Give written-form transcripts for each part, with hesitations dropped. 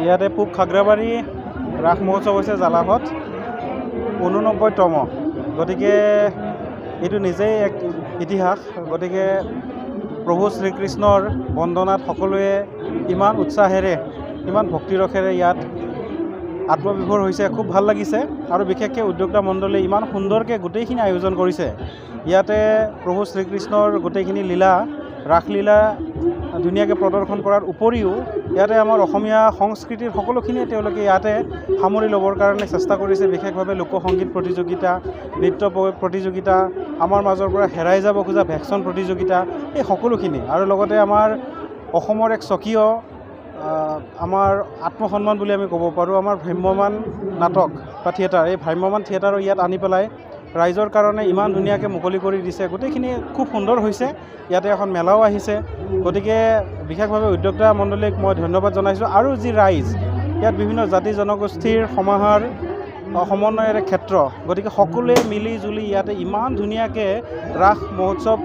ইয়াতে পূব খাগ্ৰাবাৰী ৰাস মহোৎসৱ হৈছে জালাহত 89তম। গতিকে এইটো নিজেই এক ইতিহাস। গতিকে প্ৰভু শ্ৰীকৃষ্ণৰ বন্দনাত সকলোৱে ইমান উৎসাহেৰে ইমান ভক্তিৰসেৰে ইয়াত আত্মবিভোৰ হৈছে, খুব ভাল লাগিছে। আৰু বিশেষকৈ উদ্যোক্তা মণ্ডলীয়ে ইমান সুন্দৰকৈ গোটেইখিনি আয়োজন কৰিছে। ইয়াতে প্ৰভু শ্ৰীকৃষ্ণৰ গোটেইখিনি লীলা ৰাসলীলা ধুনীয়াকৈ প্ৰদৰ্শন কৰাৰ উপৰিও ইয়াতে আমাৰ অসমীয়া সংস্কৃতিৰ সকলোখিনিয়ে তেওঁলোকে ইয়াতে সামৰি ল'বৰ কাৰণে চেষ্টা কৰিছে। বিশেষভাৱে লোকসংগীত প্ৰতিযোগিতা, নৃত্য প্ৰতিযোগিতা, আমাৰ মাজৰ পৰা হেৰাই যাব খোজা ভেকশ্যন প্ৰতিযোগিতা, এই সকলোখিনি। আৰু লগতে আমাৰ অসমৰ এক স্বকীয় আমাৰ আত্মসন্মান বুলি আমি ক'ব পাৰোঁ, আমাৰ ভ্ৰাম্যমান নাটক বা থিয়েটাৰ, এই ভ্ৰাম্যমান থিয়েটাৰো ইয়াত আনি পেলাই ৰাইজৰ কাৰণে ইমান ধুনীয়াকৈ মুকলি কৰি দিছে। গোটেইখিনি খুব সুন্দৰ হৈছে। ইয়াতে এখন মেলাও আহিছে। গতিকে বিশেষভাৱে উদ্যোক্তা মণ্ডলীক মই ধন্যবাদ জনাইছোঁ। আৰু যি ৰাইজ ইয়াত বিভিন্ন জাতি জনগোষ্ঠীৰ সমাহাৰ সমন্বয়ৰ ক্ষেত্ৰ, গতিকে সকলোৱে মিলি জুলি ইয়াতে ইমান ধুনীয়াকৈ ৰাস মহোৎসৱ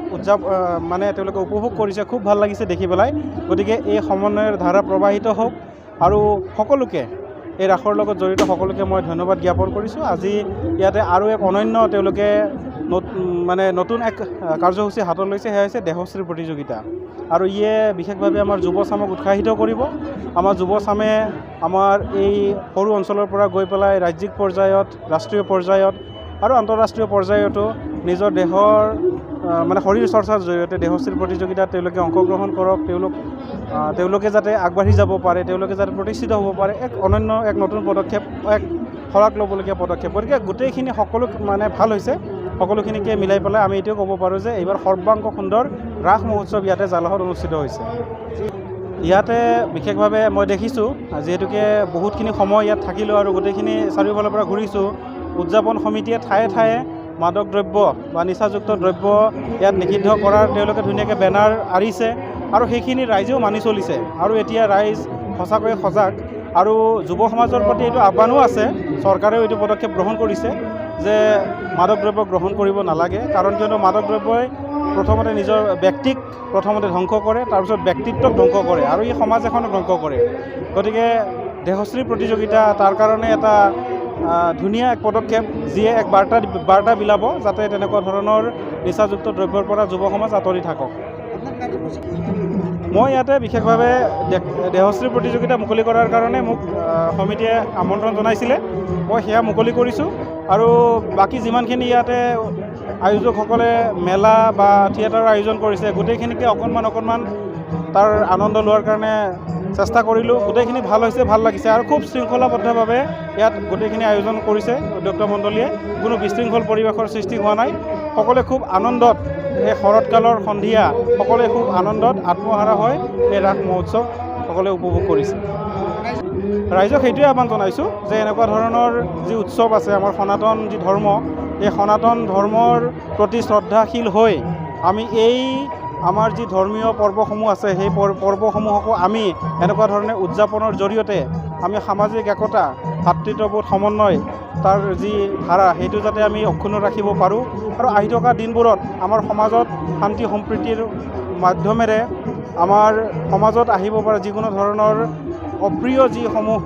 মানে তেওঁলোকে উপভোগ কৰিছে। খুব ভাল লাগিছে দেখি পেলাই। গতিকে এই সমন্বয়ৰ ধাৰা প্ৰবাহিত হওক আৰু সকলোকে এই ৰাসৰ লগত জড়িত সকলোকে মই ধন্যবাদ জ্ঞাপন কৰিছোঁ। আজি ইয়াতে আৰু এক অনন্য তেওঁলোকে নতুন এক কাৰ্যসূচী হাতত লৈছে, সেয়া হৈছে দেহশ্ৰী প্ৰতিযোগিতা। আৰু ইয়ে বিশেষভাৱে আমাৰ যুৱচামক উৎসাহিত কৰিব। আমাৰ যুৱচামে আমাৰ এই সৰু অঞ্চলৰ পৰা গৈ পেলাই ৰাজ্যিক পৰ্যায়ত, ৰাষ্ট্ৰীয় পৰ্যায়ত আৰু আন্তঃৰাষ্ট্ৰীয় পৰ্যায়তো নিজৰ দেহৰ শৰীৰ চৰ্চাৰ জৰিয়তে দেহশ্ৰী প্ৰতিযোগিতাত তেওঁলোকে অংশগ্ৰহণ কৰক। তেওঁলোকে যাতে আগবাঢ়ি যাব পাৰে, তেওঁলোকে যাতে প্ৰতিষ্ঠিত হ'ব পাৰে, এক অনন্য এক নতুন পদক্ষেপ, এক শলাগ ল'বলগীয়া পদক্ষেপ। গতিকে গোটেইখিনি সকলো ভাল হৈছে। সকলোখিনিকে মিলাই পেলাই আমি এইটোও ক'ব পাৰোঁ যে এইবাৰ সৰ্বাংগ সুন্দৰ ৰাস মহোৎসৱ ইয়াতে জালাহত অনুষ্ঠিত হৈছে। ইয়াতে বিশেষভাৱে মই দেখিছোঁ, যিহেতুকে বহুতখিনি সময় ইয়াত থাকিলোঁ আৰু গোটেইখিনি চাৰিওফালৰ পৰা ঘূৰিছোঁ, উদযাপন সমিতিয়ে ঠায়ে ঠায়ে মাদক দ্ৰব্য বা নিচাযুক্ত দ্ৰব্য ইয়াত নিষিদ্ধ কৰাৰ তেওঁলোকে ধুনীয়াকৈ বেনাৰ আঁৰিছে আৰু সেইখিনি ৰাইজেও মানি চলিছে। আৰু এতিয়া ৰাইজ সঁচাকৈয়ে সজাগ। আৰু যুৱ সমাজৰ প্ৰতি এইটো আহ্বানো আছে, চৰকাৰেও এইটো পদক্ষেপ গ্ৰহণ কৰিছে যে মাদক দ্ৰব্য গ্ৰহণ কৰিব নালাগে। কাৰণ কিয়নো মাদক দ্ৰব্যই প্ৰথমতে নিজৰ ব্যক্তিক ধ্বংস কৰে, তাৰপিছত ব্যক্তিত্বক ধ্বংস কৰে আৰু এই সমাজ এখনক ধ্বংস কৰে। গতিকে দেহশ্ৰী প্ৰতিযোগিতা তাৰ কাৰণে এটা ধুনীয়া এক পদক্ষেপ, যিয়ে এক বাৰ্তা বিলাব যাতে তেনেকুৱা ধৰণৰ নিচাযুক্ত দ্ৰব্যৰ পৰা যুৱ সমাজ আঁতৰি থাকক। মই ইয়াতে বিশেষভাৱে দেহশ্ৰী প্ৰতিযোগিতা মুকলি কৰাৰ কাৰণে মোক সমিতিয়ে আমন্ত্ৰণ জনাইছিলে। মই সেয়া মুকলি কৰিছোঁ। আৰু বাকী যিমানখিনি ইয়াতে আয়োজকসকলে মেলা বা থিয়েটাৰৰ আয়োজন কৰিছে, গোটেইখিনিকে অকণমান তাৰ আনন্দ লোৱাৰ কাৰণে চেষ্টা কৰিলোঁ। গোটেইখিনি ভাল হৈছে, ভাল লাগিছে। আৰু খুব শৃংখলাবদ্ধভাৱে ইয়াত গোটেইখিনি আয়োজন কৰিছে উদ্যোক্তা মণ্ডলীয়ে। কোনো বিশৃংখল পৰিৱেশৰ সৃষ্টি হোৱা নাই। সকলোৱে খুব আনন্দত, এই শৰৎকালৰ সন্ধিয়া সকলোৱে খুব আনন্দত আত্মহাৰা হৈ এই ৰাস মহোৎসৱ সকলোৱে উপভোগ কৰিছে। ৰাইজক সেইটোৱে আহ্বান জনাইছোঁ যে এনেকুৱা ধৰণৰ যি উৎসৱ আছে, আমাৰ সনাতন যি ধৰ্ম, এই সনাতন ধৰ্মৰ প্ৰতি শ্ৰদ্ধাশীল হৈ আমি আমাৰ যি ধৰ্মীয় পৰ্বসমূহ আছে, সেই পৰ্বসমূহকো আমি এনেকুৱা ধৰণে উদযাপনৰ জৰিয়তে আমি সামাজিক একতা, ভাতৃত্ববোধ, সমন্বয়, তাৰ যি ধাৰা, সেইটো যাতে আমি অক্ষুণ্ণ ৰাখিব পাৰোঁ। আৰু আহি থকা দিনবোৰত আমাৰ সমাজত শান্তি সম্প্ৰীতিৰ মাধ্যমেৰে আমাৰ সমাজত আহিব পৰা যিকোনো ধৰণৰ অপ্ৰিয় যিসমূহ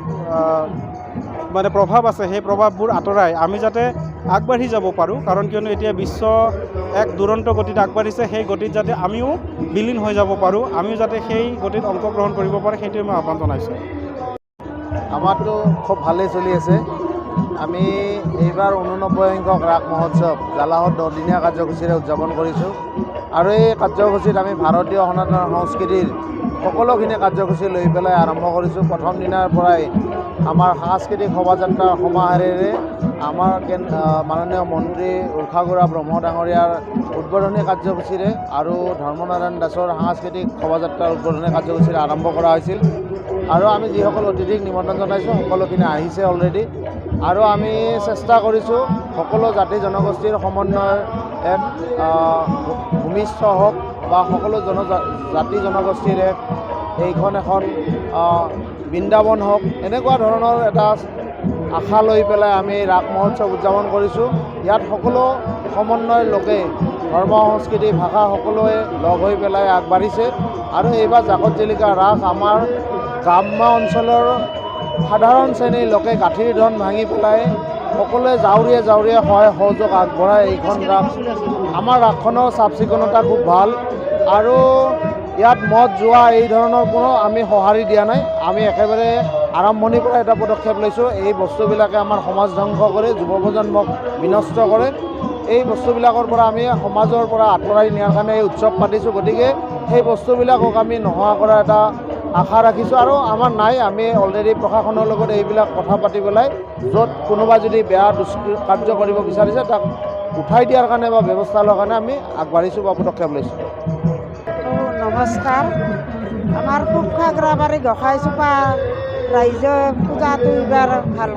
প্ৰভাৱ আছে, সেই প্ৰভাৱবোৰ আঁতৰাই আমি যাতে আগবাঢ়ি যাব পাৰোঁ। কাৰণ কিয়নো এতিয়া বিশ্ব এক দুৰন্ত গতিত আগবাঢ়িছে, সেই গতিত যাতে আমিও বিলীন হৈ যাব পাৰোঁ, আমিও যাতে সেই গতিত অংশগ্ৰহণ কৰিব পাৰে, সেইটোৱে মই আহ্বান জনাইছোঁ। আমাৰতো খুব ভালেই চলি আছে। আমি এইবাৰ 89 সংখ্যক ৰাস মহোৎসৱ জালাহত 10 দিনীয়া কাৰ্যসূচীৰে উদযাপন কৰিছোঁ। আৰু এই কাৰ্যসূচীত আমি ভাৰতীয় সনাতন সংস্কৃতিৰ সকলোখিনি কাৰ্যসূচী লৈ পেলাই আৰম্ভ কৰিছোঁ। প্ৰথম দিনাৰ পৰাই আমাৰ সাংস্কৃতিক শোভাযাত্ৰাৰ সমাহাৰেৰে আমাৰ মাননীয় মন্ত্ৰী উৰ্খাগোৰা ব্ৰহ্ম ডাঙৰীয়াৰ উদ্বোধনী কাৰ্যসূচীৰে আৰু ধৰ্মনাৰায়ণ দাসৰ সাংস্কৃতিক শোভাযাত্ৰাৰ উদ্বোধনী কাৰ্যসূচীৰে আৰম্ভ কৰা হৈছিল। আৰু আমি যিসকল অতিথিক নিমন্ত্ৰণ জনাইছোঁ সকলোখিনি আহিছে অলৰেডি। আৰু আমি চেষ্টা কৰিছোঁ সকলো জাতি জনগোষ্ঠীৰ সমন্বয়ৰ এক ভূমিষ্ঠ হওক বা সকলো জাতি জনগোষ্ঠীৰ এইখন এখন বৃন্দাবন হওক, এনেকুৱা ধৰণৰ এটা আশা লৈ পেলাই আমি ৰাস মহোৎসৱ উদযাপন কৰিছোঁ। ইয়াত সকলো সমন্বয়ৰ লোকে ধৰ্ম, সংস্কৃতি, ভাষা সকলোৱে লগ হৈ পেলাই আগবাঢ়িছে। আৰু এইবাৰ জাকত জিলিকা ৰাস আমাৰ গ্ৰাম্য অঞ্চলৰ সাধাৰণ শ্ৰেণীৰ লোকে গাঁঠিৰ ধন ভাঙি পেলাই সকলোৱে জাউৰীয়ে জাউৰীয়ে সহায় সহযোগ আগবঢ়াই এইখন ৰাস আমাৰ ৰাসখনৰ চাফ চিকুণতা খুব ভাল আৰু ইয়াত মদ যোৱা এই ধৰণৰ কোনো আমি সঁহাৰি দিয়া নাই। আমি একেবাৰে আৰম্ভণিৰ পৰা এটা পদক্ষেপ লৈছোঁ, এই বস্তুবিলাকে আমাৰ সমাজ ধ্বংস কৰে, যুৱ প্ৰজন্মক বিনষ্ট কৰে। এই বস্তুবিলাকৰ পৰা আমি সমাজৰ পৰা আঁতৰাই নিয়াৰ কাৰণে এই উৎসৱ পাতিছোঁ। গতিকে সেই বস্তুবিলাকক আমি নোহোৱা কৰাৰ এটা আশা ৰাখিছোঁ আৰু আমাৰ নাই, আমি অলৰেডি প্ৰশাসনৰ লগত এইবিলাক কথা পাতি পেলাই য'ত কোনোবা যদি বেয়া দুষ্কাৰ্য কৰিব বিচাৰিছে তাক উঠাই দিয়াৰ কাৰণে বা ব্যৱস্থা লোৱাৰ কাৰণে আমি আগবাঢ়িছোঁ বা পদক্ষেপ লৈছোঁ। নমস্কাৰ। আমাৰ পুবখাগৰাবাৰী গোসাঁইচোপা ৰাইজে পূজাটো এইবাৰ ভাল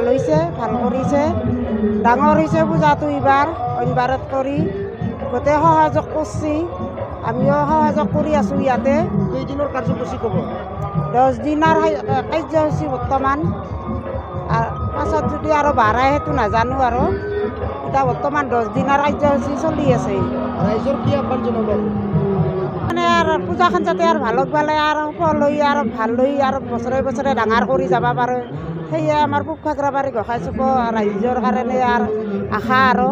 হৈছে, ভাল কৰিছে, ডাঙৰ হৈছে পূজাটো এইবাৰ অইনবাৰত কৰি গোটেই সহযোগ কৰিছে। আমিও সহযোগ কৰি আছোঁ। ইয়াতে কেইদিনৰ কাৰ্যসূচী ক'ব? 10 দিনৰ কাৰ্যসূচী বৰ্তমান, পাছত যদি আৰু বাঢ়াই সেইটো নাজানো আৰু এতিয়া বৰ্তমান 10 দিনৰ কাৰ্যসূচী চলি আছে। ৰাইজৰ কি আহ্বান জনাব? মানে আৰু পূজাখন যাতে আৰু ভালক ভালে আৰু সফল হৈ আৰু ভাল হৈ আৰু বছৰে বছৰে ডাঙৰ কৰি যাব পাৰে, সেয়ে আমাৰ পুবখাগৰাবাৰী গোসাঁইচোপা ৰাইজৰ কাৰণে আৰু আশা আৰু